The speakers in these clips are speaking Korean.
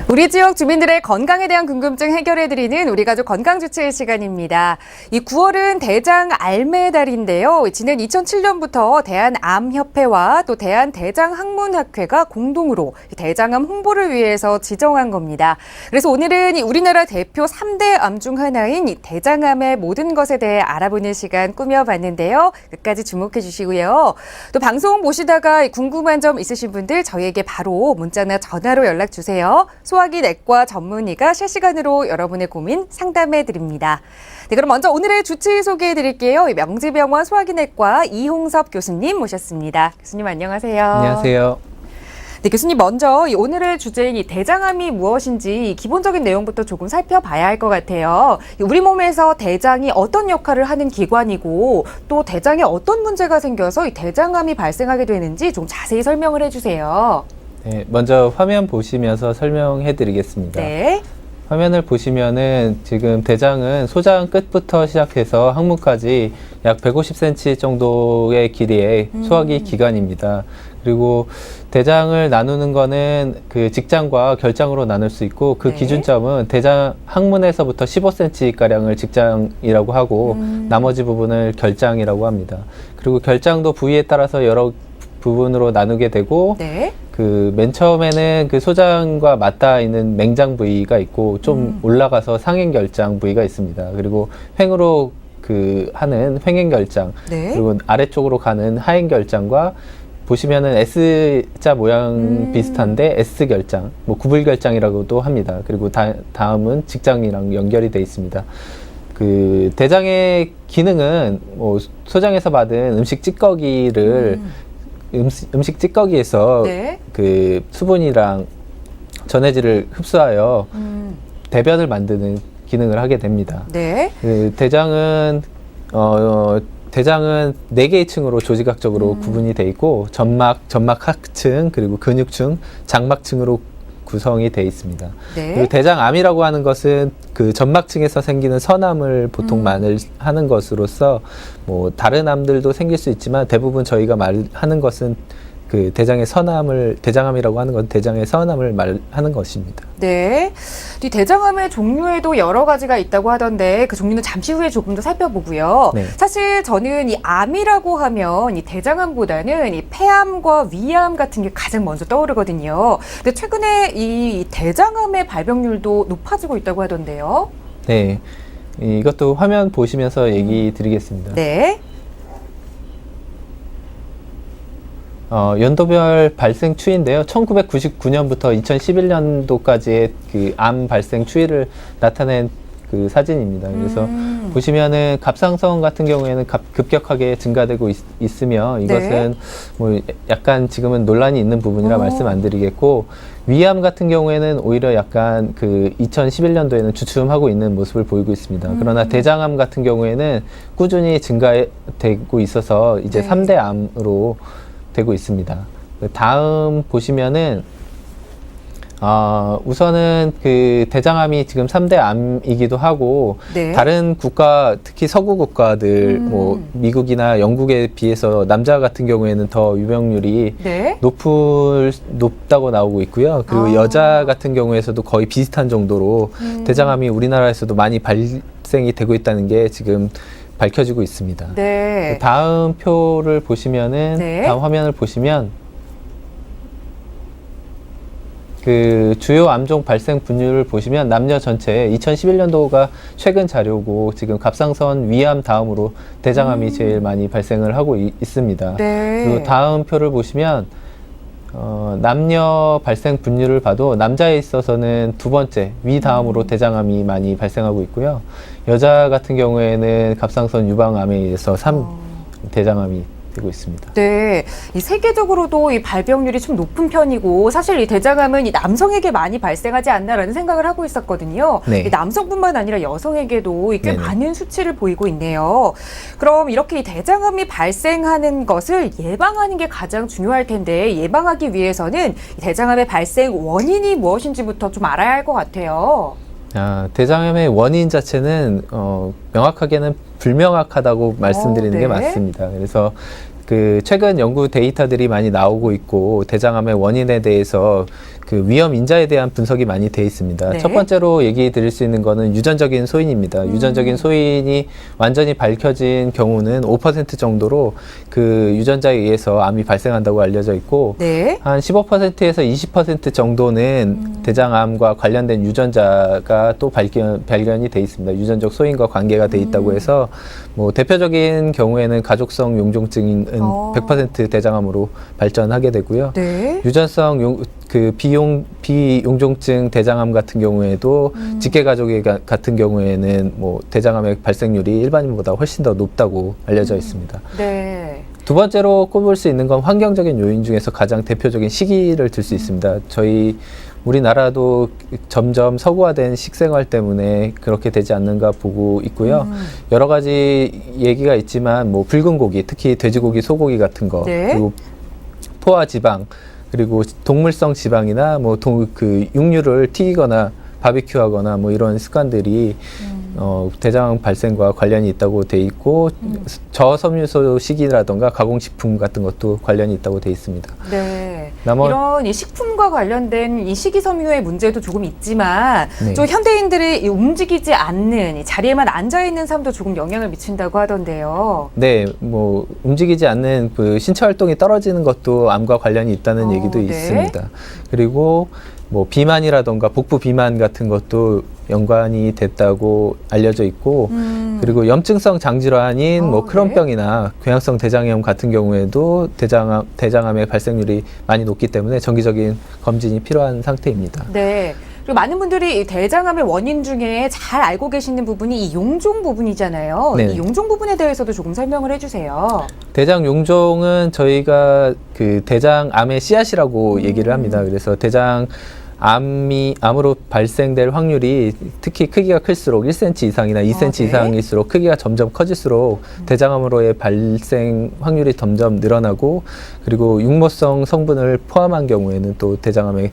우리 지역 주민들의 건강에 대한 궁금증 해결해드리는 우리 가족 건강주치의 시간입니다. 이 9월은 대장 알매의 달인데요. 지난 2007년부터 대한암협회와 또 대한대장학문학회가 공동으로 대장암 홍보를 위해서 지정한 겁니다. 그래서 오늘은 우리나라 대표 3대 암 중 하나인 대장암의 모든 것에 대해 알아보는 시간 꾸며봤는데요. 끝까지 주목해 주시고요. 또 방송 보시다가 궁금한 점 있으신 분들 저희에게 바로 문자나 전화로 연락 주세요. 소화기 내과 전문의가 실시간으로 여러분의 고민 상담해 드립니다. 네, 그럼 먼저 오늘의 주치 소개해 드릴게요. 명지병원 소화기 내과 이홍섭 교수님 모셨습니다. 교수님 안녕하세요. 안녕하세요. 네, 교수님 먼저 오늘의 주제인 이 대장암이 무엇인지 기본적인 내용부터 조금 살펴봐야 할 것 같아요. 우리 몸에서 대장이 어떤 역할을 하는 기관이고 또 대장에 어떤 문제가 생겨서 이 대장암이 발생하게 되는지 좀 자세히 설명을 해주세요. 네, 먼저 화면 보시면서 설명해 드리겠습니다. 네. 화면을 보시면은 지금 대장은 소장 끝부터 시작해서 항문까지 약 150cm 정도의 길이의 소화기 기관입니다. 그리고 대장을 나누는 거는 그 직장과 결장으로 나눌 수 있고 그 네. 기준점은 대장 항문에서부터 15cm가량을 직장이라고 하고 나머지 부분을 결장이라고 합니다. 그리고 결장도 부위에 따라서 여러 부분으로 나누게 되고 네. 그 맨 처음에는 그 소장과 맞닿아 있는 맹장 부위가 있고 좀 올라가서 상행결장 부위가 있습니다. 그리고 횡으로 그 하는 횡행결장, 네. 그리고 아래쪽으로 가는 하행결장과 보시면은 S자 모양 비슷한데 S결장, 뭐 구불결장이라고도 합니다. 그리고 다음은 직장이랑 연결이 돼 있습니다. 그 대장의 기능은 뭐 소장에서 받은 음식 찌꺼기를 음식 찌꺼기에서 네. 그 수분이랑 전해질을 흡수하여 대변을 만드는 기능을 하게 됩니다. 네. 그 대장은 대장은 4개의 층으로 조직학적으로 구분이 돼 있고 점막하층, 그리고 근육층, 장막층으로 구성이 돼 있습니다. 네. 그리고 대장암이라고 하는 것은 그 점막층에서 생기는 선암을 보통 하는 것으로서 뭐 다른 암들도 생길 수 있지만 대부분 저희가 말하는 것은 그 대장암이라고 하는 건 대장의 선암을 말하는 것입니다. 네. 이 대장암의 종류에도 여러 가지가 있다고 하던데 그 종류는 잠시 후에 조금 더 살펴보고요. 네. 사실 저는 이 암이라고 하면 이 대장암보다는 이 폐암과 위암 같은 게 가장 먼저 떠오르거든요. 근데 최근에 이 대장암의 발병률도 높아지고 있다고 하던데요. 네. 이것도 화면 보시면서 얘기 드리겠습니다. 네. 연도별 발생 추이인데요. 1999년부터 2011년도까지의 그 암 발생 추이를 나타낸 그 사진입니다. 그래서 보시면은 갑상선 같은 경우에는 급격하게 증가되고 있으며 이것은 네. 뭐 약간 지금은 논란이 있는 부분이라 말씀 안 드리겠고, 위암 같은 경우에는 오히려 약간 그 2011년도에는 주춤하고 있는 모습을 보이고 있습니다. 그러나 대장암 같은 경우에는 꾸준히 증가되고 있어서 이제 네. 3대 암으로 되고 있습니다. 다음 보시면은 우선은 그 대장암이 지금 3대 암이기도 하고 네. 다른 국가, 특히 서구 국가들 뭐 미국이나 영국에 비해서 남자 같은 경우에는 더 유병률이 네. 높다고 나오고 있고요. 그리고 여자 같은 경우에서도 거의 비슷한 정도로 대장암이 우리나라에서도 많이 발생이 되고 있다는 게 지금 밝혀지고 있습니다. 네. 다음 표를 보시면은 네. 다음 화면을 보시면 그 주요 암종 발생 분류를 보시면 남녀 전체 2011년도가 최근 자료고 지금 갑상선 위암 다음으로 대장암이 제일 많이 발생을 하고 있습니다. 네. 그리고 다음 표를 보시면 남녀 발생 분류를 봐도 남자에 있어서는 두 번째 위 다음으로 대장암이 많이 발생하고 있고요. 여자 같은 경우에는 갑상선 유방암에 의해서 대장암이 되고 있습니다. 네, 이 세계적으로도 이 발병률이 좀 높은 편이고 사실 이 대장암은 이 남성에게 많이 발생하지 않나라는 생각을 하고 있었거든요. 네. 이 남성뿐만 아니라 여성에게도 꽤 네네. 많은 수치를 보이고 있네요. 그럼 이렇게 이 대장암이 발생하는 것을 예방하는 게 가장 중요할 텐데 예방하기 위해서는 이 대장암의 발생 원인이 무엇인지부터 좀 알아야 할 것 같아요. 대장암의 원인 자체는 명확하게는 불명확하다고 말씀드리는 네. 게 맞습니다. 그래서 그 최근 연구 데이터들이 많이 나오고 있고 대장암의 원인에 대해서 그 위험 인자에 대한 분석이 많이 돼 있습니다. 네. 첫 번째로 얘기 드릴 수 있는 거는 유전적인 소인입니다. 유전적인 소인이 완전히 밝혀진 경우는 5% 정도로 그 유전자에 의해서 암이 발생한다고 알려져 있고 네. 한 15%에서 20% 정도는 대장암과 관련된 유전자가 또 발견이 돼 있습니다. 유전적 소인과 관계가 돼 있다고 해서 뭐 대표적인 경우에는 가족성 용종증은 100% 대장암으로 발전하게 되고요. 네. 유전성 비용종증 대장암 같은 경우에도 직계 가족의 같은 경우에는 뭐 대장암의 발생률이 일반인보다 훨씬 더 높다고 알려져 있습니다. 네. 두 번째로 꼽을 수 있는 건 환경적인 요인 중에서 가장 대표적인 시기를 들 수 있습니다. 우리나라도 점점 서구화된 식생활 때문에 그렇게 되지 않는가 보고 있고요. 여러 가지 얘기가 있지만 뭐 붉은 고기, 특히 돼지고기, 소고기 같은 거, 네. 그리고 포화 지방, 그리고 동물성 지방이나 뭐 육류를 튀기거나 바비큐하거나 뭐 이런 습관들이 대장암 발생과 관련이 있다고 돼 있고 저섬유소 식이라던가 가공식품 같은 것도 관련이 있다고 돼 있습니다. 네. 이런 이 식품과 관련된 이 식이섬유의 문제도 조금 있지만 네. 좀 현대인들이 이 움직이지 않는 이 자리에만 앉아 있는 삶도 조금 영향을 미친다고 하던데요. 네, 뭐 움직이지 않는 그 신체 활동이 떨어지는 것도 암과 관련이 있다는 얘기도 네. 있습니다. 그리고 뭐 비만이라던가 복부 비만 같은 것도 연관이 됐다고 알려져 있고 그리고 염증성 장질환인 뭐 크론병이나 궤양성 대장염 같은 경우에도 대장암의 발생률이 많이 높기 때문에 정기적인 검진이 필요한 상태입니다. 네. 그리고 많은 분들이 이 대장암의 원인 중에 잘 알고 계시는 부분이 이 용종 부분이잖아요. 네. 이 용종 부분에 대해서도 조금 설명을 해주세요. 대장 용종은 저희가 그 대장암의 씨앗이라고 얘기를 합니다. 그래서 암으로 발생될 확률이 특히 크기가 클수록 1cm 이상이나 2cm 네. 이상일수록 크기가 점점 커질수록 대장암으로의 발생 확률이 점점 늘어나고 그리고 육모성 성분을 포함한 경우에는 또 대장암의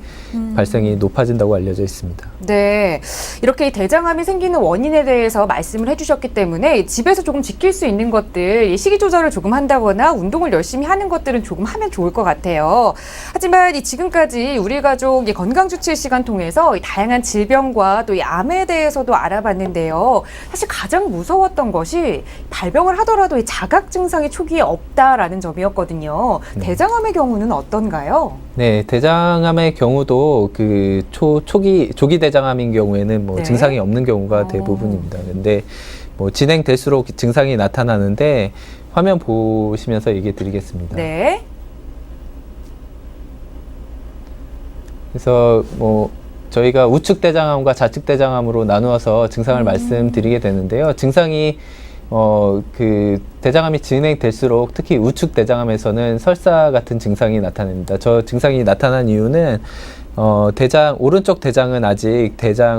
발생이 높아진다고 알려져 있습니다. 네. 이렇게 대장암이 생기는 원인에 대해서 말씀을 해주셨기 때문에 집에서 조금 지킬 수 있는 것들, 이 식이 조절을 조금 한다거나 운동을 열심히 하는 것들은 조금 하면 좋을 것 같아요. 하지만 지금까지 우리 가족 건강 주치의 시간 통해서 다양한 질병과 또 이 암에 대해서도 알아봤는데요. 사실 가장 무서웠던 것이 발병을 하더라도 이 자각 증상이 초기에 없다라는 점이었거든요. 대장암의 경우는 어떤가요? 네, 대장암의 경우도 그 조기 대장암인 경우에는 뭐 네. 증상이 없는 경우가 대부분입니다. 근데 뭐 진행될수록 증상이 나타나는데 화면 보시면서 얘기 드리겠습니다. 네. 그래서 뭐 저희가 우측 대장암과 좌측 대장암으로 나누어서 증상을 말씀드리게 되는데요. 증상이 그 대장암이 진행될수록 특히 우측 대장암에서는 설사 같은 증상이 나타납니다. 저 증상이 나타난 이유는 오른쪽 대장은 아직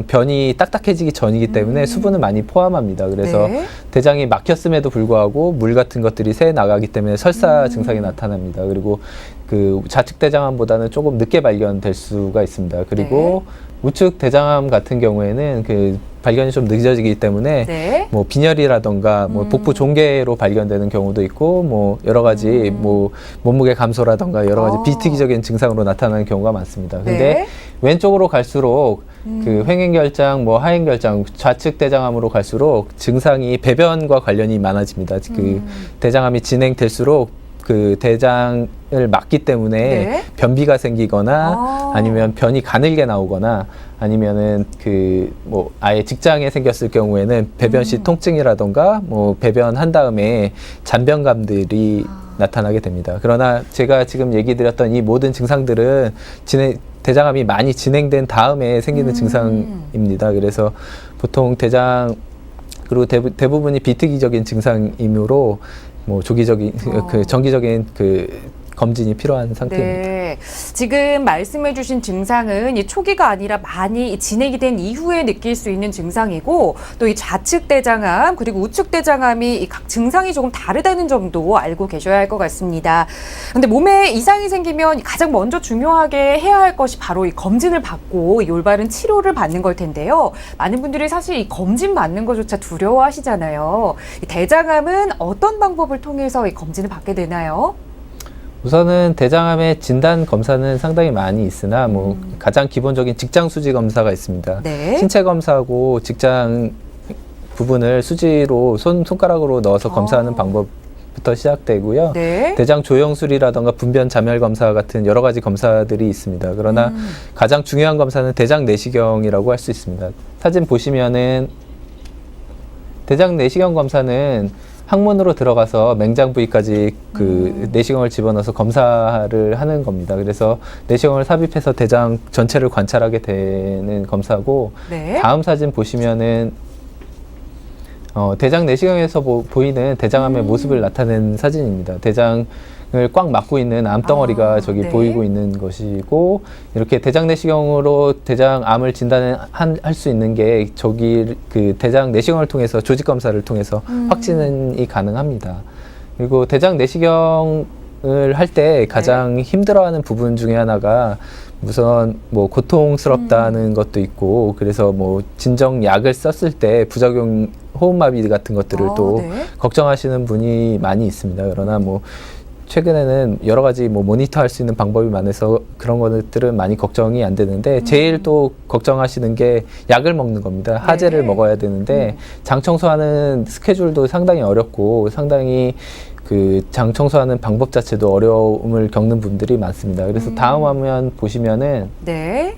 변이 딱딱해지기 전이기 때문에 수분을 많이 포함합니다. 그래서 네. 대장이 막혔음에도 불구하고 물 같은 것들이 새 나가기 때문에 설사 증상이 나타납니다. 그리고 그 좌측 대장암보다는 조금 늦게 발견될 수가 있습니다. 그리고 우측 대장암 같은 경우에는 그 발견이 좀 늦어지기 때문에 네. 뭐 빈혈이라던가 뭐 복부 종괴로 발견되는 경우도 있고 뭐 여러 가지 뭐 몸무게 감소라던가 여러 가지 비특이적인 증상으로 나타나는 경우가 많습니다. 근데 네. 왼쪽으로 갈수록 그 횡행결장, 뭐 하행결장, 좌측 대장암으로 갈수록 증상이 배변과 관련이 많아집니다. 그 대장암이 진행될수록 그 대장을 막기 때문에 네. 변비가 생기거나 아니면 변이 가늘게 나오거나 아니면은 그 뭐 아예 직장에 생겼을 경우에는 배변 시 통증이라던가 뭐 배변한 다음에 잔변감들이 나타나게 됩니다. 그러나 제가 지금 얘기 드렸던 이 모든 증상들은 대장암이 많이 진행된 다음에 생기는 증상입니다. 그래서 보통 그리고 대부분이 비특이적인 증상이므로 뭐 정기적인 검진이 필요한 상태입니다. 네. 지금 말씀해 주신 증상은 이 초기가 아니라 많이 진행이 된 이후에 느낄 수 있는 증상이고 또 이 좌측 대장암 그리고 우측 대장암이 이 각 증상이 조금 다르다는 점도 알고 계셔야 할 것 같습니다. 그런데 몸에 이상이 생기면 가장 먼저 중요하게 해야 할 것이 바로 이 검진을 받고 이 올바른 치료를 받는 걸 텐데요. 많은 분들이 사실 이 검진 받는 것조차 두려워하시잖아요. 이 대장암은 어떤 방법을 통해서 이 검진을 받게 되나요? 우선은 대장암의 진단 검사는 상당히 많이 있으나 뭐 가장 기본적인 직장 수지 검사가 있습니다. 네. 신체 검사하고 직장 부분을 수지로 손가락으로 넣어서 검사하는 방법부터 시작되고요. 네. 대장 조영술이라던가 분변 자멸 검사 같은 여러 가지 검사들이 있습니다. 그러나 가장 중요한 검사는 대장 내시경이라고 할 수 있습니다. 사진 보시면은 대장 내시경 검사는 항문으로 들어가서 맹장 부위까지 그 내시경을 집어넣어서 검사를 하는 겁니다. 그래서 내시경을 삽입해서 대장 전체를 관찰하게 되는 검사고, 네. 다음 사진 보시면은 대장 내시경에서 보이는 대장암의 모습을 나타낸 사진입니다. 대장을 꽉 막고 있는 암덩어리가 저기 네. 보이고 있는 것이고, 이렇게 대장 내시경으로 대장암을 진단할 수 있는 게 저기 그 대장 내시경을 통해서 조직 검사를 통해서 확진이 가능합니다. 그리고 대장 내시경을 할 때 가장 힘들어하는 부분 중에 하나가 우선 뭐 고통스럽다는 것도 있고, 그래서 뭐 진정 약을 썼을 때 부작용 호흡마비 같은 것들을 또 네. 걱정하시는 분이 많이 있습니다. 그러나 뭐 최근에는 여러 가지 뭐 모니터할 수 있는 방법이 많아서 그런 것들은 많이 걱정이 안 되는데, 제일 또 걱정하시는 게 약을 먹는 겁니다. 하제를 네. 먹어야 되는데 장 청소하는 스케줄도 상당히 어렵고, 상당히 그 장 청소하는 방법 자체도 어려움을 겪는 분들이 많습니다. 그래서 다음 화면 보시면은 네.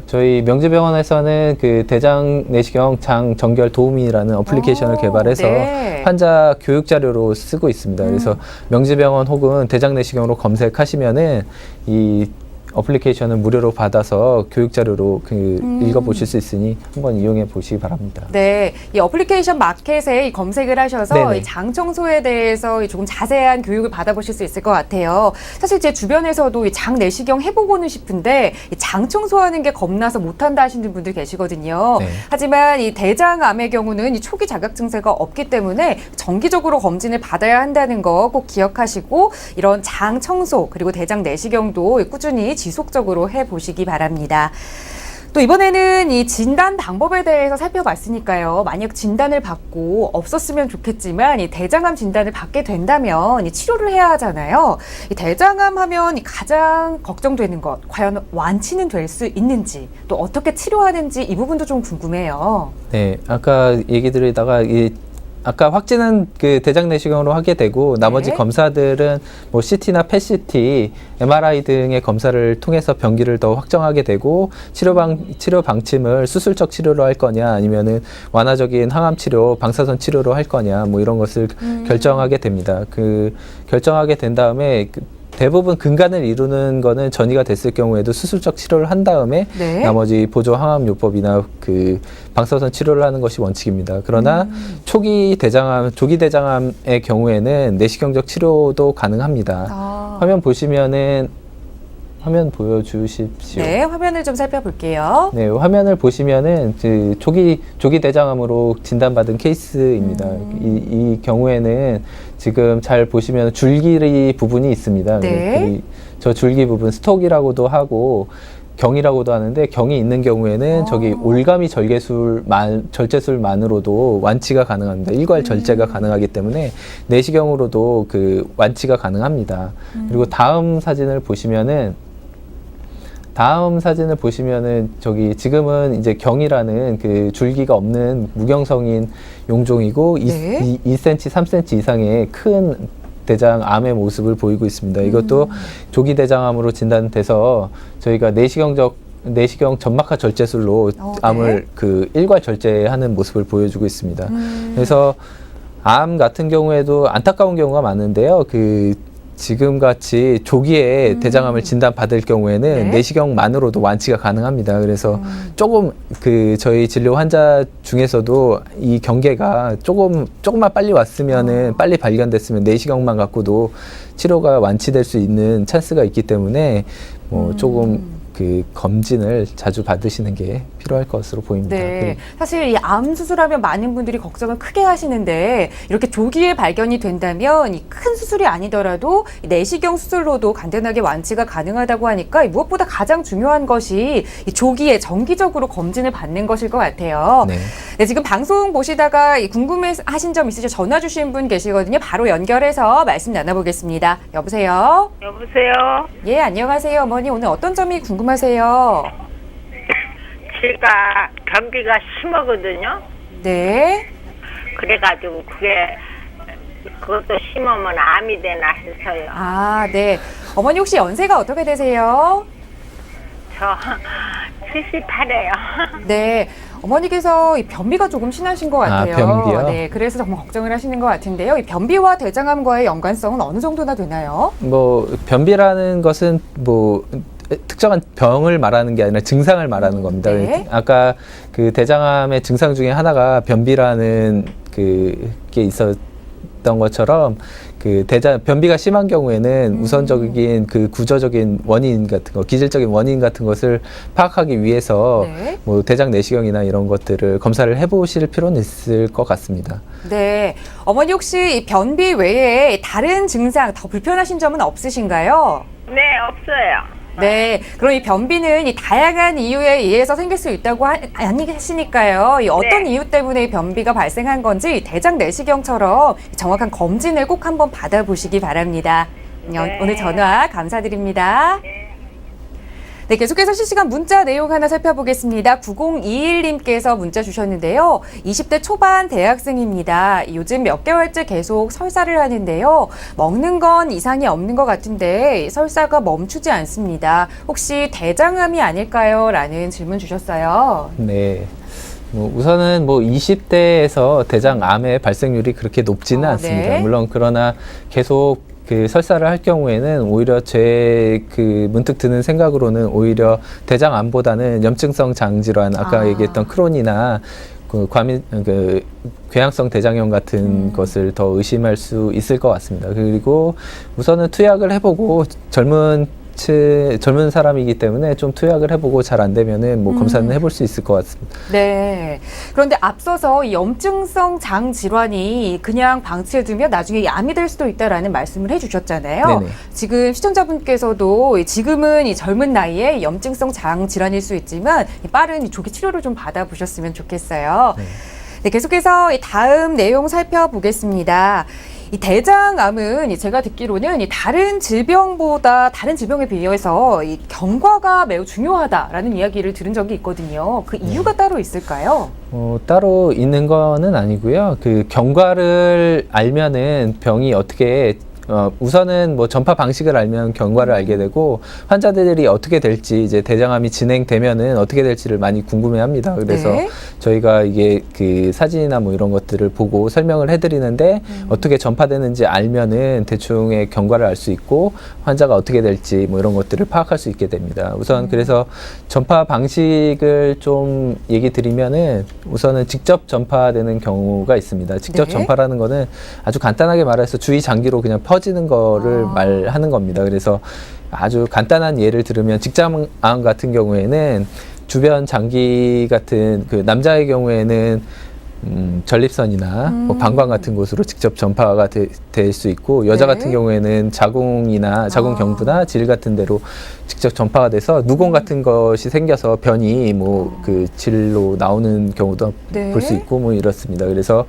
저희 명지병원에서는 그 대장 내시경 장 정결 도우미라는 어플리케이션을 개발해서 네. 환자 교육 자료로 쓰고 있습니다. 그래서 명지병원 혹은 대장 내시경으로 검색하시면은 이 어플리케이션을 무료로 받아서 교육 자료로 읽어보실 수 있으니 한번 이용해 보시기 바랍니다. 네, 이 어플리케이션 마켓에 이 검색을 하셔서 네네. 이 장 청소에 대해서 조금 자세한 교육을 받아보실 수 있을 것 같아요. 사실 제 주변에서도 이 장 내시경 해보고는 싶은데 이 장 청소하는 게 겁나서 못한다 하시는 분들 계시거든요. 네. 하지만 이 대장암의 경우는 이 초기 자각 증세가 없기 때문에 정기적으로 검진을 받아야 한다는 거 꼭 기억하시고, 이런 장 청소 그리고 대장 내시경도 꾸준히 지속적으로 해보시기 바랍니다. 또 이번에는 이 진단 방법에 대해서 살펴봤으니까요. 만약 진단을 받고 없었으면 좋겠지만 이 대장암 진단을 받게 된다면 이 치료를 해야 하잖아요. 이 대장암 하면 이 가장 걱정되는 것, 과연 완치는 될 수 있는지, 또 어떻게 치료하는지 이 부분도 좀 궁금해요. 네, 아까 얘기 드리다가 아까 확진은 그 대장 내시경으로 하게 되고, 나머지 네. 검사들은 뭐 CT나 PET, MRI 등의 검사를 통해서 병기를 더 확정하게 되고, 치료 방침을 수술적 치료로 할 거냐, 아니면은 완화적인 항암 치료, 방사선 치료로 할 거냐, 뭐 이런 것을 결정하게 됩니다. 결정하게 된 다음에 대부분 근간을 이루는 거는 전이가 됐을 경우에도 수술적 치료를 한 다음에 네. 나머지 보조 항암요법이나 그 방사선 치료를 하는 것이 원칙입니다. 그러나 조기 대장암의 경우에는 내시경적 치료도 가능합니다. 화면 보여주십시오. 네, 화면을 좀 살펴볼게요. 네, 화면을 보시면은 그 조기 대장암으로 진단받은 케이스입니다. 이 경우에는 지금 잘 보시면 줄기 부분이 있습니다. 네. 저 줄기 부분 스톡이라고도 하고 경이라고도 하는데, 경이 있는 경우에는 저기 올가미 절제술만으로도 완치가 가능합니다. 일괄 절제가 가능하기 때문에 내시경으로도 그 완치가 가능합니다. 그리고 다음 사진을 보시면은 저기 지금은 이제 경이라는 그 줄기가 없는 무경성인 용종이고, 네. 2cm, 3cm 이상의 큰 대장암의 모습을 보이고 있습니다. 이것도 조기 대장암으로 진단돼서 저희가 내시경 점막하 절제술로 암을 그 일괄 절제하는 모습을 보여주고 있습니다. 그래서 암 같은 경우에도 안타까운 경우가 많은데요. 지금 같이 조기에 대장암을 진단받을 경우에는 네. 내시경만으로도 완치가 가능합니다. 그래서 조금 저희 진료 환자 중에서도 이 경계가 조금만 빨리 왔으면은 빨리 발견됐으면 내시경만 갖고도 치료가 완치될 수 있는 찬스가 있기 때문에 조금 그 검진을 자주 받으시는 게 필요할 것으로 보입니다. 네. 사실 이 암 수술하면 많은 분들이 걱정을 크게 하시는데 이렇게 조기에 발견이 된다면 이 큰 수술이 아니더라도 이 내시경 수술로도 간단하게 완치가 가능하다고 하니까 무엇보다 가장 중요한 것이 이 조기에 정기적으로 검진을 받는 것일 것 같아요. 네. 네, 지금 방송 보시다가 궁금해하신 점 있으셔 전화 주신 분 계시거든요. 바로 연결해서 말씀 나눠보겠습니다. 여보세요? 여보세요? 예, 안녕하세요. 어머니 오늘 어떤 점이 궁금하세요? 제가 변비가 심하거든요. 네. 그래가지고 그것도 심으면 암이 되나 해서요. 아, 네. 어머니 혹시 연세가 어떻게 되세요? 저 78이에요. 네. 어머니께서 이 변비가 조금 심하신 것 같아요. 변비요? 네. 그래서 정말 걱정을 하시는 것 같은데요. 이 변비와 대장암과의 연관성은 어느 정도나 되나요? 뭐 변비라는 것은 뭐 특정한 병을 말하는 게 아니라 증상을 말하는 겁니다. 네. 아까 그 대장암의 증상 중에 하나가 변비라는 그게 있었던 것처럼 그 변비가 심한 경우에는 우선적인 그 구조적인 원인 같은 거, 기질적인 원인 같은 것을 파악하기 위해서 네. 뭐 대장 내시경이나 이런 것들을 검사를 해보실 필요는 있을 것 같습니다. 네. 어머니 혹시 이 변비 외에 다른 증상 더 불편하신 점은 없으신가요? 네, 없어요. 네. 그럼 이 변비는 이 다양한 이유에 의해서 생길 수 있다고 하시니까요. 이 어떤 네. 이유 때문에 이 변비가 발생한 건지 대장 내시경처럼 정확한 검진을 꼭 한번 받아보시기 바랍니다. 네. 오늘 전화 감사드립니다. 네, 계속해서 실시간 문자 내용 하나 살펴보겠습니다. 9021님께서 문자 주셨는데요. 20대 초반 대학생입니다. 요즘 몇 개월째 계속 설사를 하는데요. 먹는 건 이상이 없는 것 같은데 설사가 멈추지 않습니다. 혹시 대장암이 아닐까요? 라는 질문 주셨어요. 네. 뭐 우선은 뭐 20대에서 대장암의 발생률이 그렇게 높지는 않습니다. 네. 물론 그러나 계속 그 설사를 할 경우에는 오히려 제 그 문득 드는 생각으로는 오히려 대장암보다는 염증성 장질환 아까 얘기했던 크론이나 그 궤양성 대장염 같은 것을 더 의심할 수 있을 것 같습니다. 그리고 우선은 투약을 해보고 젊은 사람이기 때문에 좀 투약을 해보고 잘 안 되면은 뭐 검사는 해볼 수 있을 것 같습니다. 네. 그런데 앞서서 이 염증성 장 질환이 그냥 방치해두면 나중에 암이 될 수도 있다라는 말씀을 해주셨잖아요. 네네. 지금 시청자분께서도 지금은 이 젊은 나이에 염증성 장 질환일 수 있지만 이 빠른 이 조기 치료를 좀 받아보셨으면 좋겠어요. 네, 계속해서 이 다음 내용 살펴보겠습니다. 이 대장암은 제가 듣기로는 이 다른 질병에 비해서 이 경과가 매우 중요하다라는 이야기를 들은 적이 있거든요. 그 이유가 따로 있을까요? 따로 있는 거는 아니고요. 그 경과를 알면은 병이 어떻게 우선은 뭐 전파 방식을 알면 경과를 알게 되고 환자들이 어떻게 될지 이제 대장암이 진행되면은 어떻게 될지를 많이 궁금해합니다. 그래서 네. 저희가 이게 그 사진이나 뭐 이런 것들을 보고 설명을 해드리는데 어떻게 전파되는지 알면은 대충의 경과를 알 수 있고 환자가 어떻게 될지 뭐 이런 것들을 파악할 수 있게 됩니다. 우선 그래서 전파 방식을 좀 얘기 드리면은 우선은 직접 전파되는 경우가 있습니다. 직접 네. 전파라는 거는 아주 간단하게 말해서 주위 장기로 그냥 퍼지는 거를 말하는 겁니다. 그래서 아주 간단한 예를 들으면 직장암 같은 경우에는 주변 장기 같은 그 남자의 경우에는 전립선이나 뭐 방광 같은 곳으로 직접 전파가 될 수 있고 여자 네. 같은 경우에는 자궁 경부나 질 같은 데로 직접 전파가 돼서 누공 같은 것이 생겨서 변이 뭐 그 질로 나오는 경우도 네. 볼 수 있고 뭐 이렇습니다. 그래서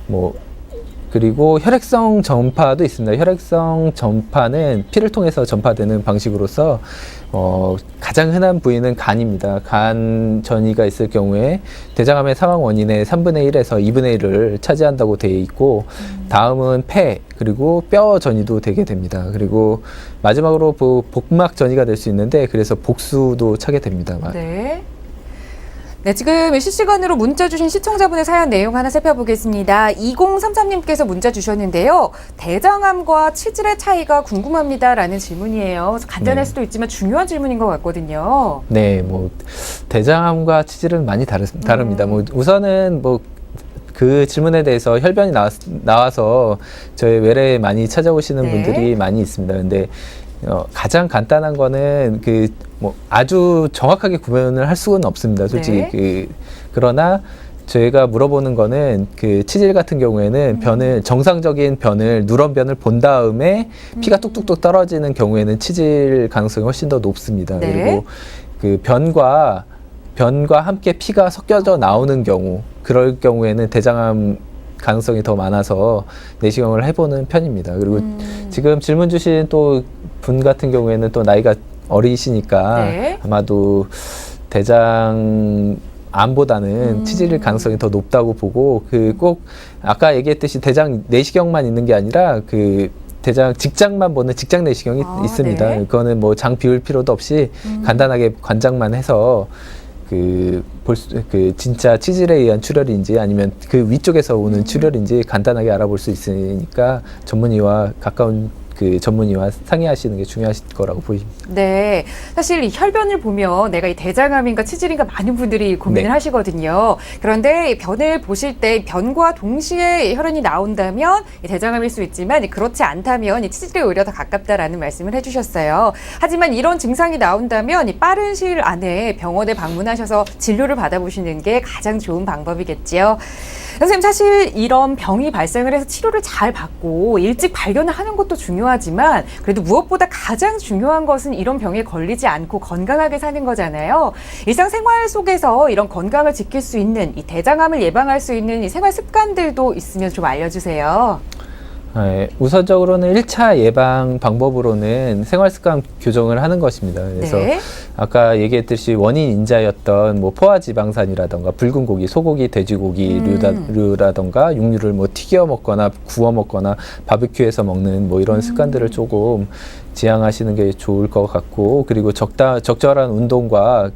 뭐 그리고 혈액성 전파도 있습니다. 혈액성 전파는 피를 통해서 전파되는 방식으로서 가장 흔한 부위는 간입니다. 간 전이가 있을 경우에 대장암의 사망 원인의 3분의 1에서 2분의 1을 차지한다고 되어 있고 다음은 폐 그리고 뼈 전이도 되게 됩니다. 그리고 마지막으로 복막 전이가 될 수 있는데 그래서 복수도 차게 됩니다. 네. 네, 지금 실시간으로 문자 주신 시청자분의 사연 내용 하나 살펴보겠습니다. 2033님께서 문자 주셨는데요. 대장암과 치질의 차이가 궁금합니다라는 질문이에요. 그래서 간단할 수도 있지만 중요한 질문인 것 같거든요. 네, 뭐 대장암과 치질은 많이 다릅니다. 뭐 우선은 뭐 그 질문에 대해서 혈변이 나와서 저희 외래에 많이 찾아오시는 네. 분들이 많이 있습니다. 근데 가장 간단한 거는 뭐 아주 정확하게 구분을 할 수는 없습니다. 솔직히 네. 그러나 저희가 물어보는 거는 치질 같은 경우에는 변을 정상적인 변을 누런 변을 본 다음에 피가 뚝뚝뚝 떨어지는 경우에는 치질 가능성이 훨씬 더 높습니다. 네. 그리고 변과 함께 피가 섞여져 나오는 경우, 그럴 경우에는 대장암 가능성이 더 많아서 내시경을 해보는 편입니다. 그리고 지금 질문 주신 또 분 같은 경우에는 또 나이가 어리시니까 네. 아마도 대장암보다는 치질 가능성이 더 높다고 보고 꼭 아까 얘기했듯이 대장 내시경만 있는 게 아니라 대장 직장만 보는 직장 내시경이 있습니다. 네. 그거는 뭐 장 비울 필요도 없이 간단하게 관장만 해서 진짜 치질에 의한 출혈인지 아니면 그 위쪽에서 오는 출혈인지 간단하게 알아볼 수 있으니까 가까운 전문의와 상의하시는 게 중요하실 거라고 보입니다. 네. 사실 이 혈변을 보면 내가 이 대장암인가 치질인가 많은 분들이 고민을 네. 하시거든요. 그런데 이 변을 보실 때 변과 동시에 혈흔이 나온다면 이 대장암일 수 있지만 그렇지 않다면 이 치질에 오히려 더 가깝다라는 말씀을 해주셨어요. 하지만 이런 증상이 나온다면 이 빠른 시일 안에 병원에 방문하셔서 진료를 받아보시는 게 가장 좋은 방법이겠지요. 선생님, 사실 이런 병이 발생을 해서 치료를 잘 받고 일찍 발견을 하는 것도 중요하지만 그래도 무엇보다 가장 중요한 것은 이런 병에 걸리지 않고 건강하게 사는 거잖아요. 일상생활 속에서 이런 건강을 지킬 수 있는 이 대장암을 예방할 수 있는 이 생활 습관들도 있으면 좀 알려주세요. 네, 우선적으로는 1차 예방 방법으로는 생활습관 교정을 하는 것입니다. 그래서 네. 아까 얘기했듯이 원인 인자였던 뭐 포화지방산이라던가 붉은 고기, 소고기, 돼지고기류라던가 육류를 뭐 튀겨 먹거나 구워 먹거나 바비큐해서 먹는 뭐 이런 습관들을 조금 지양하시는 게 좋을 것 같고, 그리고 적절한 운동과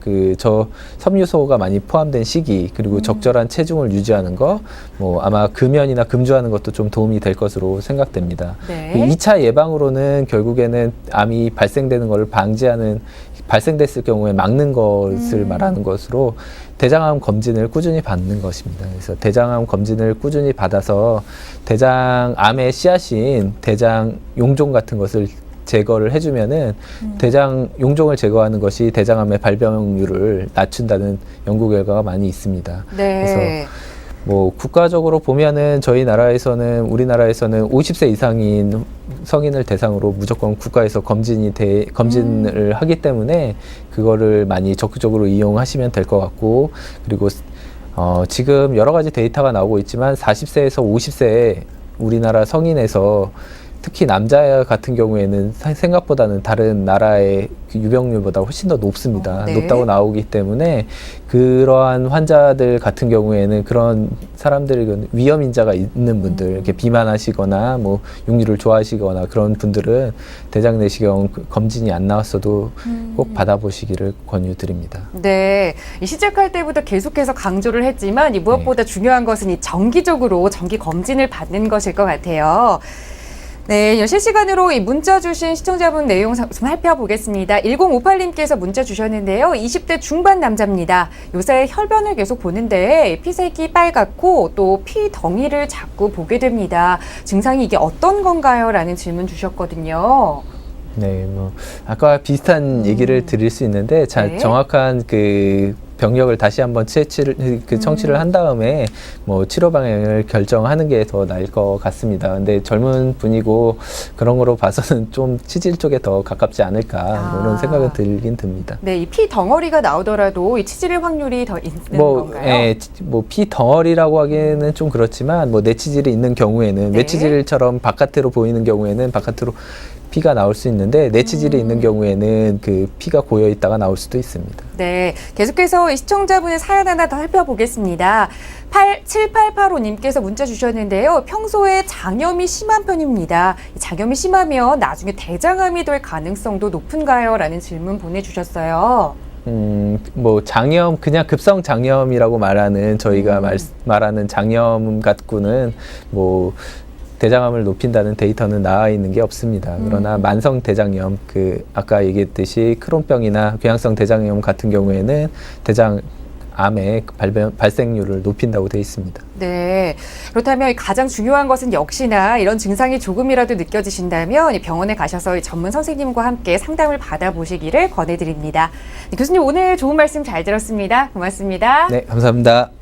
섬유소가 많이 포함된 식이, 그리고 적절한 체중을 유지하는 거, 뭐 아마 금연이나 금주하는 것도 좀 도움이 될 것으로 생각됩니다. 네. 2차 예방으로는 결국에는 암이 발생되는 것을 발생됐을 경우에 막는 것을 말하는 것으로 대장암 검진을 꾸준히 받는 것입니다. 그래서 대장암 검진을 꾸준히 받아서 대장암의 씨앗인 대장 용종 같은 것을 제거를 해주면은 대장 용종을 제거하는 것이 대장암의 발병률을 낮춘다는 연구 결과가 많이 있습니다. 네. 그래서 뭐 국가적으로 보면은 우리나라에서는 50세 이상인 성인을 대상으로 무조건 국가에서 검진을 하기 때문에 그거를 많이 적극적으로 이용하시면 될 것 같고, 그리고 지금 여러 가지 데이터가 나오고 있지만 40세에서 50세 우리나라 성인에서 특히 남자 같은 경우에는 생각보다는 다른 나라의 유병률보다 훨씬 더 높습니다. 네. 높다고 나오기 때문에 그러한 환자들 같은 경우에는 그런 사람들, 위험 인자가 있는 분들, 이렇게 비만하시거나 뭐 육류를 좋아하시거나 그런 분들은 대장 내시경 검진이 안 나왔어도 꼭 받아보시기를 권유드립니다. 네, 시작할 때부터 계속해서 강조를 했지만 무엇보다 중요한 것은 이 정기적으로 정기 검진을 받는 것일 것 같아요. 네, 실시간으로 이 문자 주신 시청자분 내용 좀 살펴보겠습니다. 1058님께서 문자 주셨는데요. 20대 중반 남자입니다. 요새 혈변을 계속 보는데 피색이 빨갛고 또 피덩이를 자꾸 보게 됩니다. 증상이 이게 어떤 건가요? 라는 질문 주셨거든요. 네, 뭐 아까 비슷한 얘기를 드릴 수 있는데 네. 정확한 병력을 다시 한번 청취를 한 다음에 뭐 치료 방향을 결정하는 게 더 나을 것 같습니다. 근데 젊은 분이고 그런 거로 봐서는 좀 치질 쪽에 더 가깝지 않을까 뭐 이런 생각은 들긴 듭니다. 네, 이 피 덩어리가 나오더라도 이 치질의 확률이 더 있는 건가요? 뭐 피 덩어리라고 하기에는 좀 그렇지만 뭐 내치질이 있는 경우에는 네. 외치질처럼 바깥으로 보이는 경우에는 바깥으로 피가 나올 수 있는데 내치질이 있는 경우에는 피가 고여 있다가 나올 수도 있습니다. 네, 계속해서 이 시청자분의 사연 하나 더 살펴보겠습니다. 7885님께서 문자 주셨는데요. 평소에 장염이 심한 편입니다. 장염이 심하면 나중에 대장암이 될 가능성도 높은가요? 라는 질문 보내주셨어요. 뭐 장염, 그냥 급성 장염이라고 말하는 저희가 말하는 장염 갖고는 뭐 대장암을 높인다는 데이터는 나와 있는 게 없습니다. 그러나 만성 대장염, 아까 얘기했듯이 크론병이나 궤양성 대장염 같은 경우에는 암의 발생률을 높인다고 되어 있습니다. 네. 그렇다면 가장 중요한 것은 역시나 이런 증상이 조금이라도 느껴지신다면 이 병원에 가셔서 이 전문 선생님과 함께 상담을 받아보시기를 권해드립니다. 네, 교수님 오늘 좋은 말씀 잘 들었습니다. 고맙습니다. 네, 감사합니다.